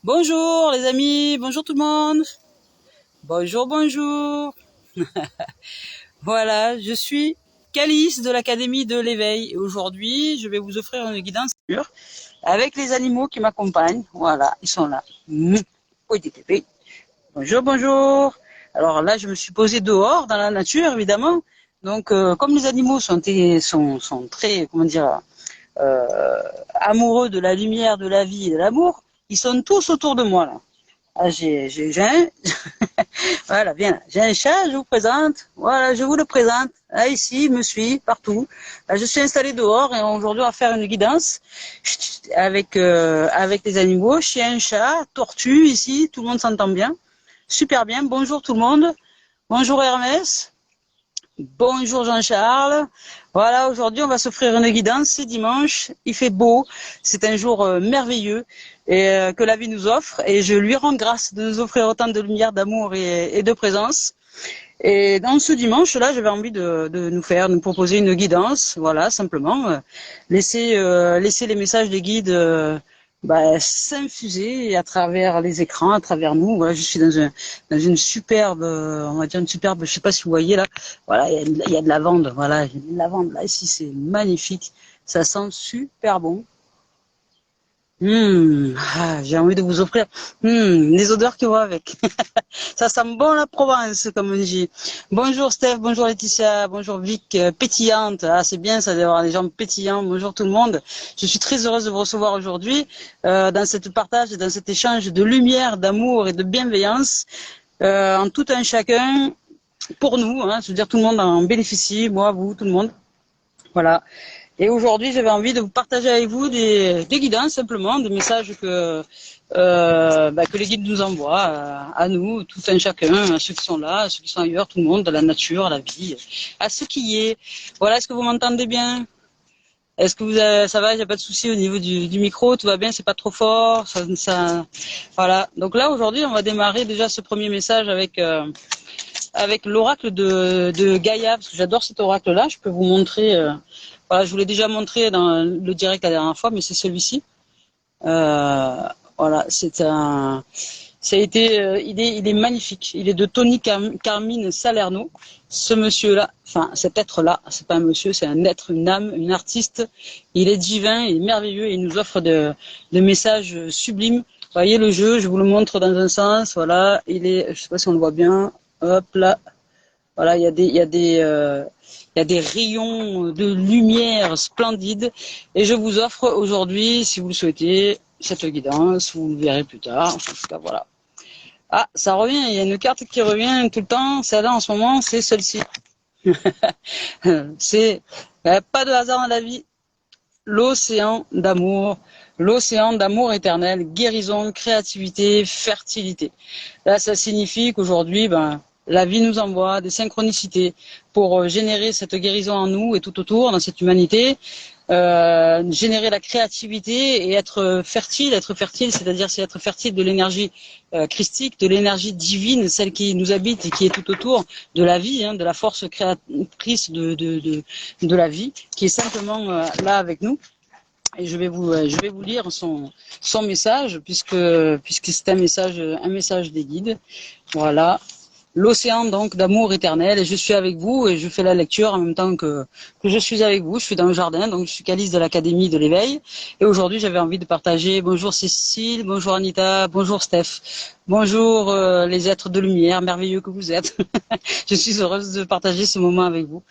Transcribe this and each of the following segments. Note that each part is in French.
Bonjour les amis, bonjour tout le monde. Bonjour, bonjour. Voilà, je suis Calice de l'Académie de l'Éveil et aujourd'hui je vais vous offrir une guidance avec les animaux qui m'accompagnent. Voilà, ils sont là. Oui, des bébés. Bonjour, bonjour. Alors là, je me suis posée dehors dans la nature évidemment. Donc comme les animaux sont très, comment dire, amoureux de la lumière, de la vie et de l'amour, ils sont tous autour de moi là. Ah, j'ai un, voilà, bien. J'ai un chat, je vous présente. Voilà, je vous le présente. Là, ici, il me suit partout. Là, je suis installée dehors et aujourd'hui, on va faire une guidance avec les animaux, chien, chat, tortue, ici. Tout le monde s'entend bien. Super bien. Bonjour tout le monde. Bonjour Hermès. Bonjour Jean-Charles. Voilà, aujourd'hui on va s'offrir une guidance, c'est dimanche, il fait beau, c'est un jour merveilleux que la vie nous offre et je lui rends grâce de nous offrir autant de lumière, d'amour et de présence. Et dans ce dimanche-là, j'avais envie de nous proposer une guidance, voilà, simplement laisser les messages des guides s'infuser à travers les écrans, à travers nous. Voilà, je suis dans une superbe, on va dire une superbe, je sais pas si vous voyez là, voilà, il y a de la lavande, voilà, il y a de la lavande là, ici c'est magnifique, ça sent super bon. J'ai envie de vous offrir les odeurs qui vont avec. Ça sent bon la Provence, comme on dit. Bonjour Steph, bonjour Laetitia, bonjour Vic, pétillante. Ah, c'est bien ça d'avoir des gens pétillants. Bonjour tout le monde. Je suis très heureuse de vous recevoir aujourd'hui dans cette partage, dans cet échange de lumière, d'amour et de bienveillance en tout un chacun pour nous. Hein, je veux dire, tout le monde en bénéficie, moi, vous, tout le monde. Voilà. Et aujourd'hui, j'avais envie de vous partager avec vous des guidances simplement, des messages que les guides nous envoient à nous, tout un chacun, à ceux qui sont là, à ceux qui sont ailleurs, tout le monde, à la nature, à la vie, à ce qui est. Voilà, est-ce que vous m'entendez bien? Est-ce que ça va? Il n'y a pas de souci au niveau du micro, tout va bien, c'est pas trop fort, voilà. Donc là, aujourd'hui, on va démarrer déjà ce premier message avec l'oracle de Gaïa, parce que j'adore cet oracle-là. Je peux vous montrer. Voilà, je vous l'ai déjà montré dans le direct la dernière fois, mais c'est celui-ci. Voilà, il est magnifique. Il est de Tony Carmine Salerno. Ce monsieur-là, enfin cet être-là, c'est pas un monsieur, c'est un être, une âme, une artiste. Il est divin, il est merveilleux et il nous offre de messages sublimes. Vous voyez le jeu, je vous le montre dans un sens. Voilà, je sais pas si on le voit bien. Hop là, voilà, il y a des rayons de lumière splendides et je vous offre aujourd'hui, si vous le souhaitez, cette guidance. Vous le verrez plus tard. En tout cas, voilà. Ah, ça revient. Il y a une carte qui revient tout le temps. Celle-là, en ce moment, c'est celle-ci. C'est pas de hasard dans la vie. L'océan d'amour éternel, guérison, créativité, fertilité. Là, ça signifie qu'aujourd'hui, la vie nous envoie des synchronicités pour générer cette guérison en nous et tout autour, dans cette humanité, générer la créativité et être fertile, c'est-à-dire c'est être fertile de l'énergie christique, de l'énergie divine, celle qui nous habite et qui est tout autour de la vie, hein, de la force créatrice de la vie, qui est simplement là avec nous. Et je vais vous lire son message puisque c'est un message des guides. Voilà. L'océan donc d'amour éternel et je suis avec vous et je fais la lecture en même temps que je suis avec vous. Je suis dans le jardin, donc je suis Calice de l'Académie de l'Éveil et aujourd'hui j'avais envie de partager. Bonjour Cécile, bonjour Anita, bonjour Steph, bonjour les êtres de lumière merveilleux que vous êtes. Je suis heureuse de partager ce moment avec vous.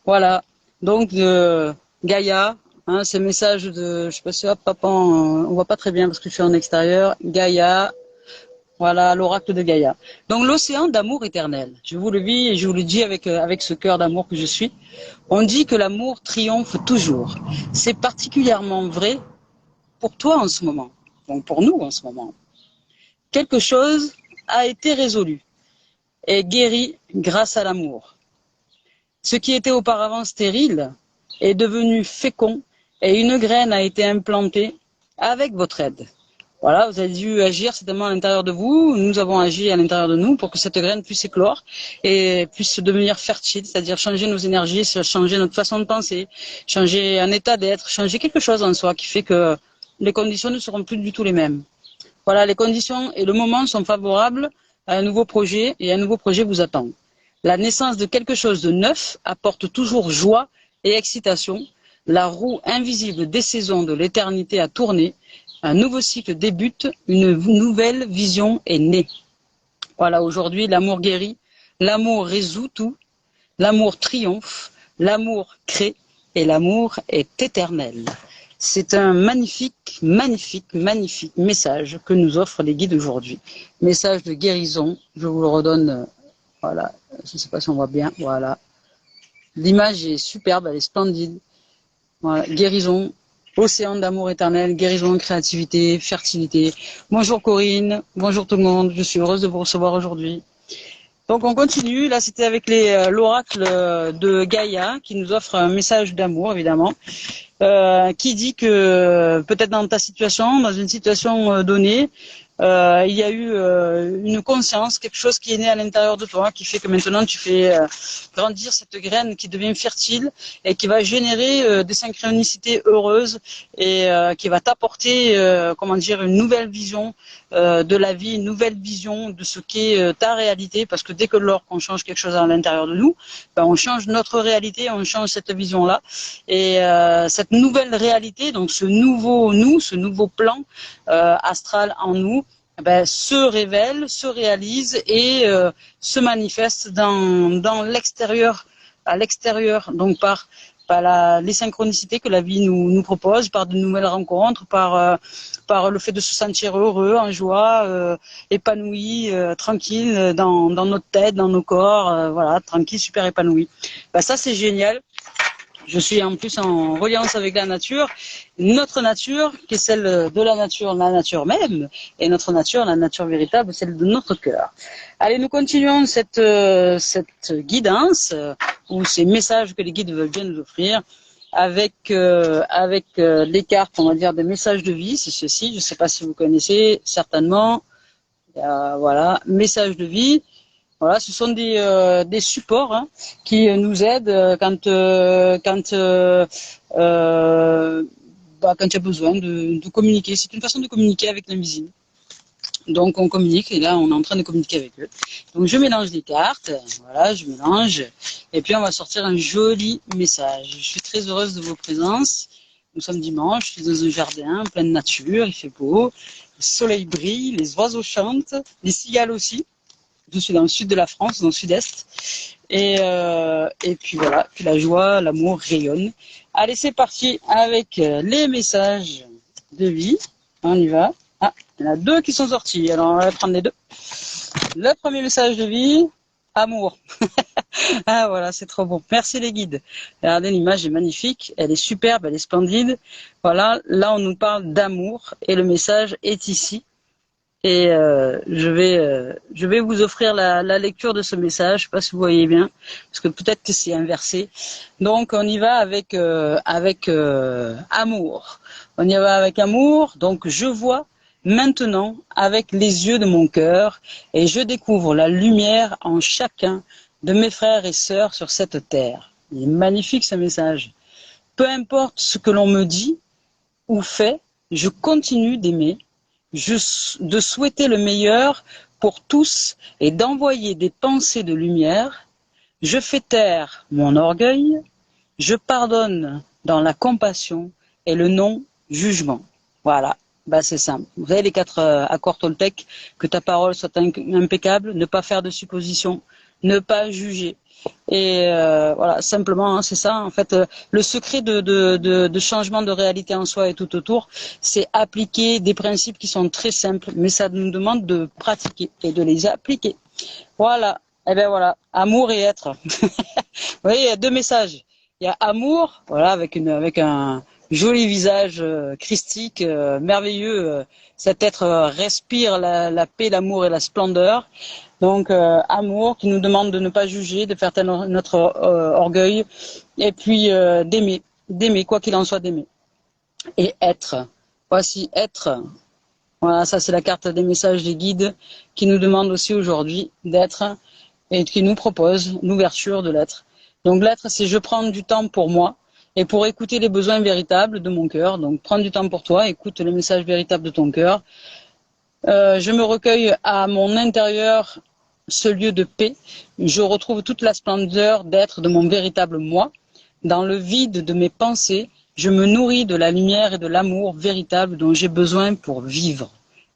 Voilà, donc Gaïa, hein, ce message je sais pas si on voit pas très bien parce que je suis en extérieur. Gaïa. Voilà, l'oracle de Gaïa. Donc l'océan d'amour éternel. Je vous le vis et je vous le dis avec ce cœur d'amour que je suis. On dit que l'amour triomphe toujours. C'est particulièrement vrai pour toi en ce moment. Donc pour nous en ce moment. Quelque chose a été résolu et guéri grâce à l'amour. Ce qui était auparavant stérile est devenu fécond et une graine a été implantée avec votre aide. Voilà, vous avez dû agir certainement à l'intérieur de vous. Nous avons agi à l'intérieur de nous pour que cette graine puisse éclore et puisse devenir fertile, c'est-à-dire changer nos énergies, changer notre façon de penser, changer un état d'être, changer quelque chose en soi qui fait que les conditions ne seront plus du tout les mêmes. Voilà, les conditions et le moment sont favorables à un nouveau projet et un nouveau projet vous attend. La naissance de quelque chose de neuf apporte toujours joie et excitation. La roue invisible des saisons de l'éternité a tourné. Un nouveau cycle débute, une nouvelle vision est née. Voilà, aujourd'hui, l'amour guérit, l'amour résout tout, l'amour triomphe, l'amour crée et l'amour est éternel. C'est un magnifique, magnifique, magnifique message que nous offrent les guides aujourd'hui. Message de guérison, je vous le redonne, voilà, je ne sais pas si on voit bien, voilà. L'image est superbe, elle est splendide. Voilà, guérison, océan d'amour éternel, guérison, créativité, fertilité. Bonjour Corinne, bonjour tout le monde, je suis heureuse de vous recevoir aujourd'hui. Donc on continue, là c'était avec l'oracle de Gaïa qui nous offre un message d'amour évidemment, qui dit que peut-être dans ta situation, dans une situation donnée, il y a eu une conscience, quelque chose qui est né à l'intérieur de toi, qui fait que maintenant tu fais grandir cette graine qui devient fertile et qui va générer des synchronicités heureuses et qui va t'apporter, comment dire, une nouvelle vision de la vie, une nouvelle vision de ce qu'est ta réalité, parce que dès que lors qu'on change quelque chose à l'intérieur de nous, ben, on change notre réalité, on change cette vision-là, et cette nouvelle réalité, donc ce nouveau nous, ce nouveau plan astral en nous, ben, se révèle, se réalise et se manifeste dans l'extérieur, à l'extérieur, donc par les synchronicités que la vie nous propose, par de nouvelles rencontres, par le fait de se sentir heureux, en joie, épanoui, tranquille dans notre tête, dans nos corps, voilà, tranquille, super épanoui. Ben, ça c'est génial. Je suis en plus en reliance avec la nature, notre nature, qui est celle de la nature même, et notre nature, la nature véritable, celle de notre cœur. Allez, nous continuons cette guidance, ou ces messages que les guides veulent bien nous offrir, avec les cartes, on va dire, des messages de vie, c'est ceci, je ne sais pas si vous connaissez, certainement, voilà, messages de vie. Voilà, ce sont des supports hein, qui nous aident quand il y a besoin de communiquer. C'est une façon de communiquer avec l'invisible. Donc on communique et là on est en train de communiquer avec eux. Donc je mélange les cartes, voilà, je mélange et puis on va sortir un joli message. Je suis très heureuse de vos présences. Nous sommes dimanche, je suis dans un jardin plein de nature, il fait beau, le soleil brille, les oiseaux chantent, les cigales aussi. Je suis dans le sud de la France, dans le sud-est. Et puis voilà, puis la joie, l'amour rayonne. Allez, c'est parti avec les messages de vie. On y va. Ah, il y en a deux qui sont sortis. Alors, on va prendre les deux. Le premier message de vie, amour. Ah, voilà, c'est trop bon. Merci les guides. Regardez, l'image est magnifique. Elle est superbe, elle est splendide. Voilà, là, on nous parle d'amour et le message est ici. Et je vais vous offrir la lecture de ce message. Je ne sais pas si vous voyez bien, parce que peut-être que c'est inversé. Donc on y va avec amour. On y va avec amour. Donc je vois maintenant avec les yeux de mon cœur et je découvre la lumière en chacun de mes frères et sœurs sur cette terre. Il est magnifique ce message. Peu importe ce que l'on me dit ou fait, je continue d'aimer. De souhaiter le meilleur pour tous et d'envoyer des pensées de lumière, je fais taire mon orgueil, je pardonne dans la compassion et le non-jugement. Voilà, bah c'est simple. Vous avez les 4 accords Toltec, que ta parole soit impeccable, ne pas faire de suppositions, ne pas juger. Et voilà, simplement, hein, c'est ça. En fait, le secret de changement de réalité en soi et tout autour, c'est appliquer des principes qui sont très simples, mais ça nous demande de pratiquer et de les appliquer. Voilà. Et bien voilà, amour et être. Vous voyez, il y a deux messages. Il y a amour, voilà, avec un joli visage christique, merveilleux. Cet être respire la paix, l'amour et la splendeur. Donc amour qui nous demande de ne pas juger, de faire taire notre orgueil, et puis d'aimer, quoi qu'il en soit, d'aimer. Et être. Voici être. Voilà, ça c'est la carte des messages des guides qui nous demande aussi aujourd'hui d'être et qui nous propose l'ouverture de l'être. Donc l'être, c'est je prends du temps pour moi et pour écouter les besoins véritables de mon cœur. Donc prends du temps pour toi, écoute les messages véritables de ton cœur. Je me recueille à mon intérieur, ce lieu de paix. Je retrouve toute la splendeur d'être de mon véritable moi. Dans le vide de mes pensées, je me nourris de la lumière et de l'amour véritable dont j'ai besoin pour vivre.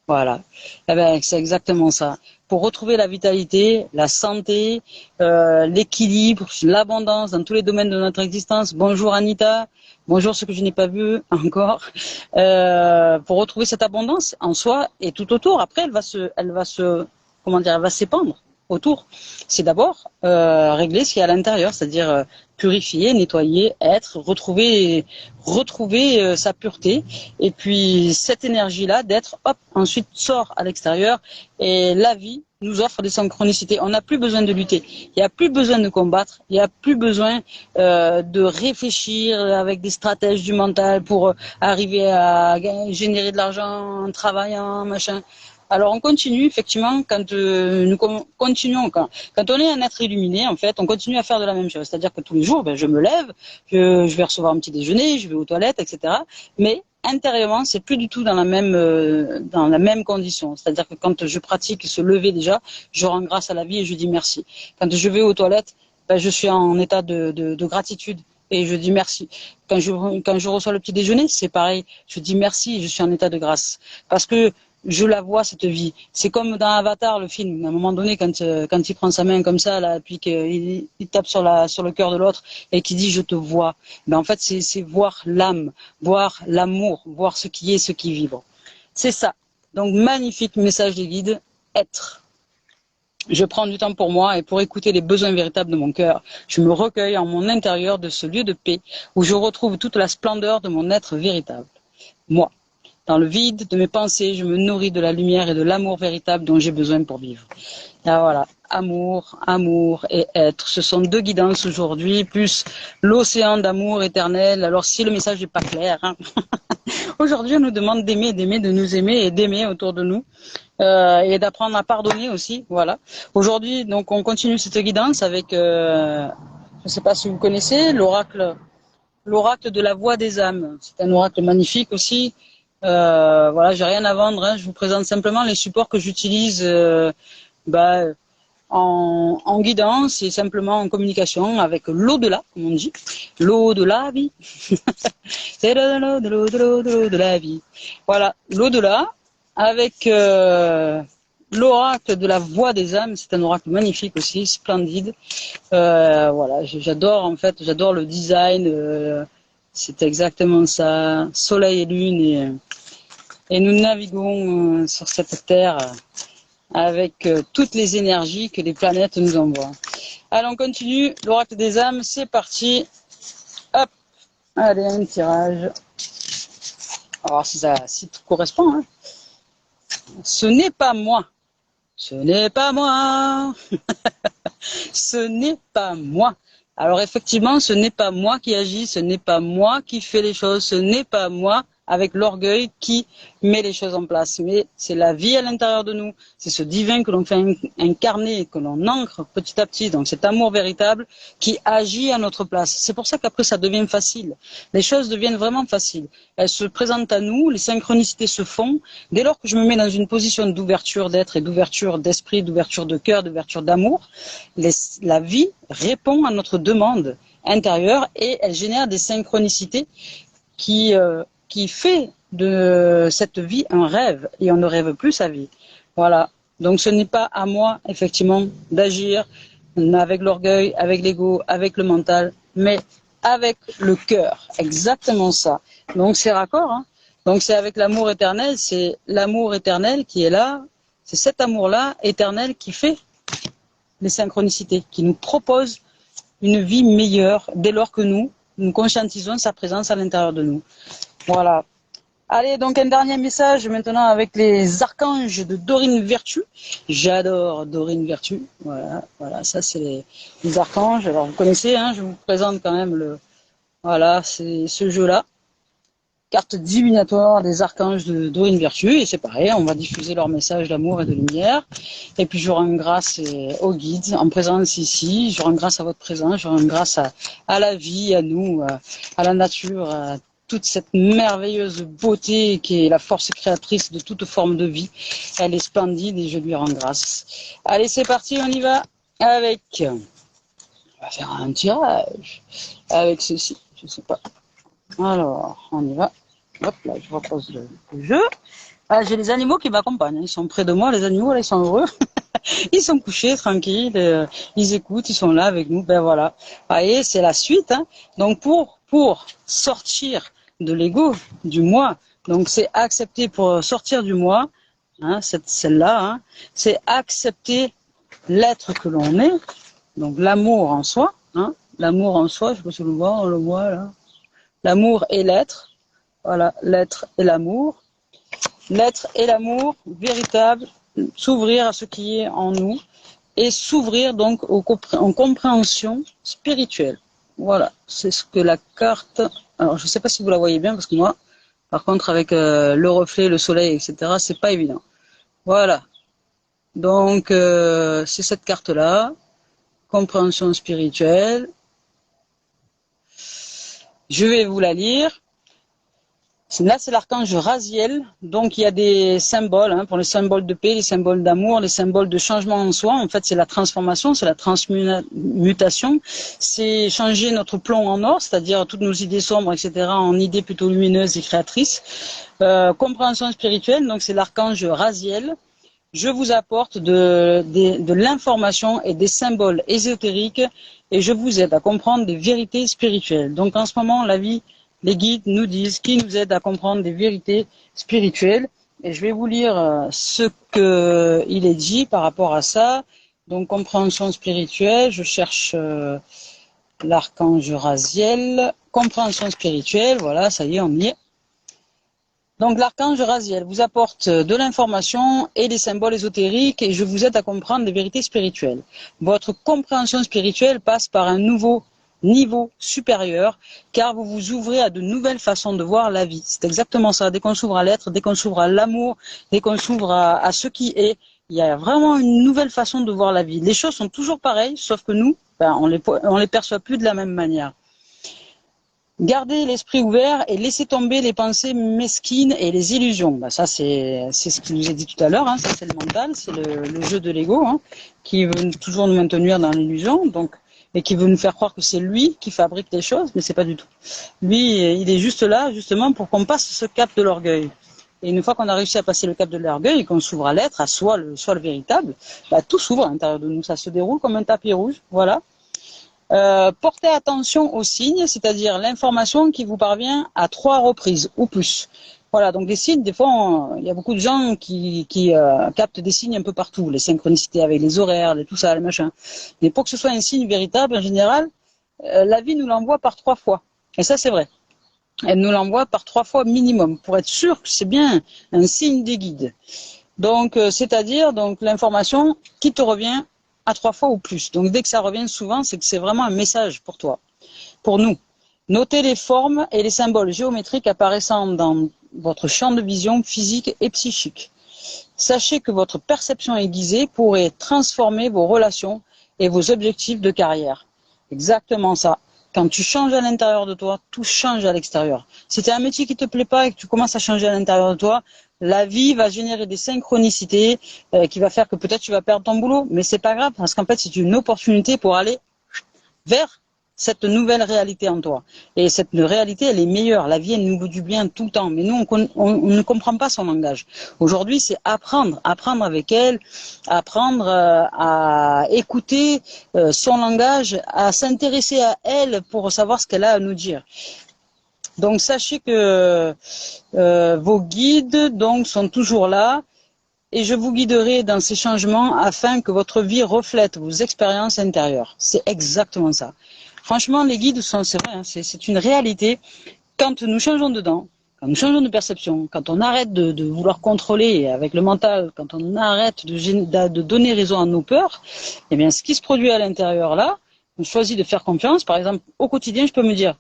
Voilà. Eh ben, c'est exactement ça. Pour retrouver la vitalité, la santé, l'équilibre, l'abondance dans tous les domaines de notre existence. Bonjour Anita. Bonjour ceux que je n'ai pas vus encore. Pour retrouver cette abondance en soi et tout autour. Après, comment dire, elle va s'épandre autour. C'est d'abord régler ce qu'il y a à l'intérieur, c'est-à-dire purifier, nettoyer, être, retrouver sa pureté. Et puis cette énergie-là d'être, hop, ensuite sort à l'extérieur. Et la vie nous offre des synchronicités. On n'a plus besoin de lutter. Il n'y a plus besoin de combattre. Il n'y a plus besoin de réfléchir avec des stratèges du mental pour arriver à générer de l'argent en travaillant, machin. Alors on continue effectivement quand nous continuons quand on est un être illuminé en fait on continue à faire de la même chose, c'est-à-dire que tous les jours je me lève, je vais recevoir un petit déjeuner, je vais aux toilettes, etc. Mais intérieurement c'est plus du tout dans la même condition, c'est-à-dire que quand je pratique ce lever déjà, je rends grâce à la vie et je dis merci. Quand je vais aux toilettes, je suis en état de gratitude. Et je dis merci. Quand je reçois le petit déjeuner, c'est pareil. Je dis merci, je suis en état de grâce. Parce que je la vois cette vie. C'est comme dans Avatar, le film. À un moment donné, quand il prend sa main comme ça, là, puis qu'il tape sur le cœur de l'autre et qu'il dit je te vois. En fait, c'est voir l'âme, voir l'amour, voir ce qui est, ce qui vibre. C'est ça. Donc magnifique message des guides. Être. Je prends du temps pour moi et pour écouter les besoins véritables de mon cœur. Je me recueille en mon intérieur de ce lieu de paix où je retrouve toute la splendeur de mon être véritable. Moi. Dans le vide de mes pensées, je me nourris de la lumière et de l'amour véritable dont j'ai besoin pour vivre. Et voilà, amour et être. Ce sont deux guidances aujourd'hui, plus l'océan d'amour éternel. Alors si le message n'est pas clair, aujourd'hui on nous demande d'aimer, de nous aimer et d'aimer autour de nous. Et d'apprendre à pardonner aussi, voilà. Aujourd'hui, donc, on continue cette guidance avec, je ne sais pas si vous connaissez, l'oracle de la voix des âmes. C'est un oracle magnifique aussi. Voilà, j'ai rien à vendre. Je vous présente simplement les supports que j'utilise en guidance et simplement en communication avec l'au-delà, comme on dit. L'au-delà, vie. C'est l'au-delà de la vie. Voilà, l'au-delà avec l'oracle de la voix des âmes. C'est un oracle magnifique aussi, splendide. Voilà, j'adore le design. C'est exactement ça, soleil et lune, et nous naviguons sur cette terre avec toutes les énergies que les planètes nous envoient. Allez, on continue, l'oracle des âmes, c'est parti. Hop, allez, un tirage. On va voir si tout correspond. Ce n'est pas moi. Ce n'est pas moi. Ce n'est pas moi. Alors effectivement, ce n'est pas moi qui agis, ce n'est pas moi qui fais les choses, ce n'est pas moi avec l'orgueil qui met les choses en place. Mais c'est la vie à l'intérieur de nous, c'est ce divin que l'on fait incarner, que l'on ancre petit à petit, donc cet amour véritable qui agit à notre place. C'est pour ça qu'après ça devient facile. Les choses deviennent vraiment faciles. Elles se présentent à nous, les synchronicités se font. Dès lors que je me mets dans une position d'ouverture d'être et d'ouverture d'esprit, d'ouverture de cœur, d'ouverture d'amour, la vie répond à notre demande intérieure et elle génère des synchronicités qui fait de cette vie un rêve et on ne rêve plus sa vie. Voilà. Donc ce n'est pas à moi effectivement d'agir avec l'orgueil, avec l'ego, avec le mental, mais avec le cœur. Exactement ça. Donc c'est raccord. Donc c'est avec l'amour éternel, c'est l'amour éternel qui est là, c'est cet amour-là éternel qui fait les synchronicités, qui nous propose une vie meilleure dès lors que nous conscientisons sa présence à l'intérieur de nous. Voilà. Allez, donc un dernier message maintenant avec les archanges de Dorine Virtue. J'adore Dorine Virtue. Voilà, ça c'est les archanges. Alors vous connaissez, je vous présente quand même c'est ce jeu-là. Carte divinatoire des archanges de Dorine Virtue, et c'est pareil, on va diffuser leur message d'amour et de lumière. Et puis je rends grâce aux guides en présence ici, je rends grâce à votre présence, je rends grâce à la vie, à nous, à la nature, toute cette merveilleuse beauté qui est la force créatrice de toute forme de vie. Elle est splendide et je lui rends grâce. Allez, c'est parti, on y va avec... On va faire un tirage avec ceci, je sais pas. Alors, on y va. Hop là, je repose le jeu. Ah, j'ai les animaux qui m'accompagnent. Ils sont près de moi, les animaux, là, ils sont heureux. Ils sont couchés, tranquilles. Ils écoutent, ils sont là avec nous. Ben voilà. Vous voyez, c'est la suite. Hein. Donc, pour sortir de l'ego, du moi, donc c'est accepter pour sortir du moi, hein, celle-là, hein, c'est accepter l'être que l'on est. Donc, l'amour en soi. Hein, l'amour en soi, je sais pas si on le voit là. L'amour et l'être. Voilà, l'être et l'amour. L'être et l'amour véritable, s'ouvrir à ce qui est en nous et s'ouvrir donc en compréhension spirituelle. Voilà, c'est ce que la carte... Alors, je ne sais pas si vous la voyez bien, parce que moi, par contre, avec le reflet, le soleil, etc., c'est pas évident. Voilà. Donc, c'est cette carte-là. Compréhension spirituelle. Je vais vous la lire. Là, c'est l'archange Raziel. Donc, il y a des symboles, hein, pour les symboles de paix, les symboles d'amour, les symboles de changement en soi. En fait, c'est la transformation, c'est la transmutation. C'est changer notre plomb en or, c'est-à-dire toutes nos idées sombres, etc., en idées plutôt lumineuses et créatrices. Compréhension spirituelle, donc c'est l'archange Raziel. Je vous apporte de l'information et des symboles ésotériques et je vous aide à comprendre des vérités spirituelles. Donc, en ce moment, la vie... Les guides nous disent, qui nous aident à comprendre des vérités spirituelles. Et je vais vous lire ce qu'il est dit par rapport à ça. Donc, compréhension spirituelle, je cherche l'archange Raziel. Compréhension spirituelle, voilà, ça y est, on y est. Donc, l'archange Raziel vous apporte de l'information et des symboles ésotériques et je vous aide à comprendre des vérités spirituelles. Votre compréhension spirituelle passe par un nouveau niveau supérieur, car vous vous ouvrez à de nouvelles façons de voir la vie. C'est exactement ça. Dès qu'on s'ouvre à l'être, dès qu'on s'ouvre à l'amour, dès qu'on s'ouvre à ce qui est, il y a vraiment une nouvelle façon de voir la vie. Les choses sont toujours pareilles, sauf que nous, on les perçoit plus de la même manière. Gardez l'esprit ouvert et laissez tomber les pensées mesquines et les illusions. Ça, c'est ce que je vous ai dit tout à l'heure. Hein. Ça, c'est le mental, c'est le jeu de l'ego, hein, qui veut toujours nous maintenir dans l'illusion. Donc, et qui veut nous faire croire que c'est lui qui fabrique les choses, mais c'est pas du tout. Lui, il est juste là, justement, pour qu'on passe ce cap de l'orgueil. Et une fois qu'on a réussi à passer le cap de l'orgueil et qu'on s'ouvre à l'être, à soi, le véritable, bah, tout s'ouvre à l'intérieur de nous. Ça se déroule comme un tapis rouge, voilà. Portez attention aux signes, c'est-à-dire l'information qui vous parvient à 3 reprises ou plus. Voilà, donc les signes, des fois, il y a beaucoup de gens qui captent des signes un peu partout, les synchronicités avec les horaires, tout ça, les machins. Mais pour que ce soit un signe véritable, en général, la vie nous l'envoie par 3 fois. Et ça, c'est vrai. Elle nous l'envoie par 3 fois minimum, pour être sûr que c'est bien un signe des guides. Donc, c'est-à-dire donc l'information qui te revient à 3 fois ou plus. Donc, dès que ça revient souvent, c'est que c'est vraiment un message pour toi, pour nous. Notez les formes et les symboles géométriques apparaissant dans votre champ de vision physique et psychique. Sachez que votre perception aiguisée pourrait transformer vos relations et vos objectifs de carrière. Exactement ça. Quand tu changes à l'intérieur de toi, tout change à l'extérieur. Si tu as un métier qui te plaît pas et que tu commences à changer à l'intérieur de toi, la vie va générer des synchronicités qui va faire que peut-être tu vas perdre ton boulot, mais c'est pas grave parce qu'en fait c'est une opportunité pour aller vers cette nouvelle réalité en toi. Et cette réalité, elle est meilleure. La vie, elle nous veut du bien tout le temps. Mais nous, on ne comprend pas son langage. Aujourd'hui, c'est apprendre avec elle, apprendre à écouter son langage, à s'intéresser à elle pour savoir ce qu'elle a à nous dire. Donc, sachez que vos guides donc sont toujours là. Et je vous guiderai dans ces changements afin que votre vie reflète vos expériences intérieures. C'est exactement ça. Franchement, les guides c'est vrai, hein, c'est une réalité. Quand nous changeons dedans, quand nous changeons de perception, quand on arrête de vouloir contrôler avec le mental, quand on arrête de donner raison à nos peurs, eh bien, ce qui se produit à l'intérieur là, on choisit de faire confiance. Par exemple, au quotidien, je peux me dire,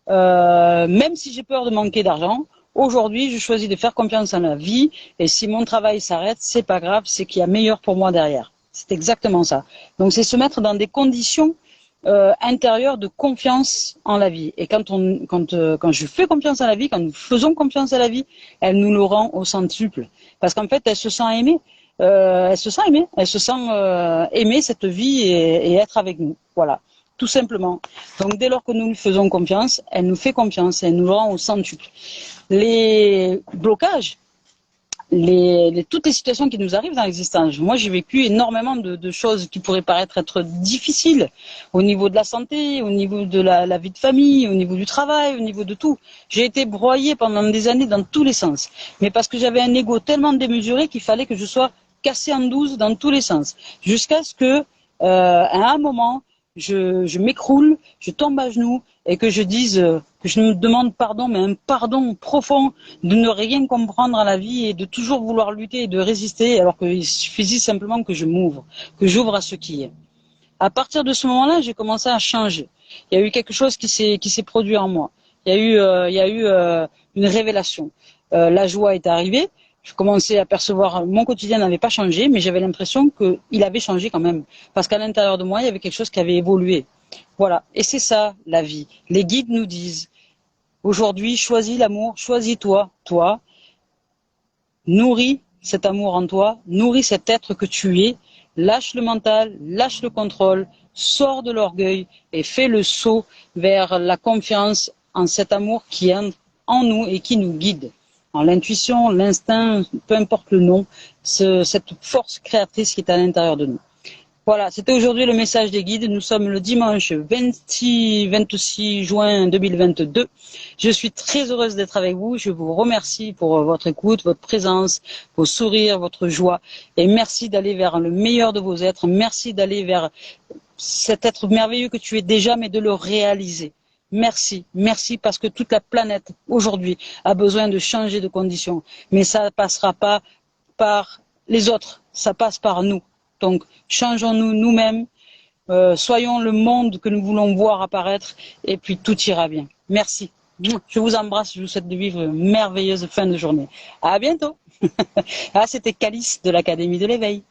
même si j'ai peur de manquer d'argent, aujourd'hui, je choisis de faire confiance en la vie. Et si mon travail s'arrête, c'est pas grave, c'est qu'il y a meilleur pour moi derrière. C'est exactement ça. Donc, c'est se mettre dans des conditions intérieure de confiance en la vie. Et quand je fais confiance à la vie, quand nous faisons confiance à la vie, elle nous le rend au centuple. Parce qu'en fait, elle se sent aimée. Elle se sent aimer cette vie et être avec nous. Voilà, tout simplement. Donc dès lors que nous lui faisons confiance, elle nous fait confiance, elle nous le rend au centuple. Les blocages, toutes les situations qui nous arrivent dans l'existence. Moi, j'ai vécu énormément de choses qui pourraient paraître être difficiles au niveau de la santé, au niveau de la vie de famille, au niveau du travail, au niveau de tout. J'ai été broyée pendant des années dans tous les sens. Mais parce que j'avais un ego tellement démesuré qu'il fallait que je sois cassée en 12 dans tous les sens. Jusqu'à ce que, à un moment, je m'écroule, je tombe à genoux et que je dise, que je me demande pardon, mais un pardon profond de ne rien comprendre à la vie et de toujours vouloir lutter et de résister alors qu'il suffisait simplement que je m'ouvre, que j'ouvre à ce qui est. À partir de ce moment-là, j'ai commencé à changer. Il y a eu quelque chose qui s'est produit en moi. Il y a eu une révélation. La joie est arrivée. Je commençais à percevoir, mon quotidien n'avait pas changé, mais j'avais l'impression qu'il avait changé quand même. Parce qu'à l'intérieur de moi, il y avait quelque chose qui avait évolué. Voilà. Et c'est ça, la vie. Les guides nous disent, aujourd'hui, choisis l'amour, choisis-toi, toi. Nourris cet amour en toi, nourris cet être que tu es, lâche le mental, lâche le contrôle, sors de l'orgueil et fais le saut vers la confiance en cet amour qui est en nous et qui nous guide. En l'intuition, l'instinct, peu importe le nom, cette force créatrice qui est à l'intérieur de nous. Voilà, c'était aujourd'hui le message des guides. Nous sommes le dimanche 26 juin 2022. Je suis très heureuse d'être avec vous. Je vous remercie pour votre écoute, votre présence, vos sourires, votre joie. Et merci d'aller vers le meilleur de vos êtres. Merci d'aller vers cet être merveilleux que tu es déjà, mais de le réaliser. Merci, merci parce que toute la planète aujourd'hui a besoin de changer de conditions. Mais ça ne passera pas par les autres, ça passe par nous. Donc, changeons-nous nous-mêmes, soyons le monde que nous voulons voir apparaître, et puis tout ira bien. Merci. Je vous embrasse, je vous souhaite de vivre une merveilleuse fin de journée. À bientôt. Ah, c'était Calice de l'Académie de l'éveil.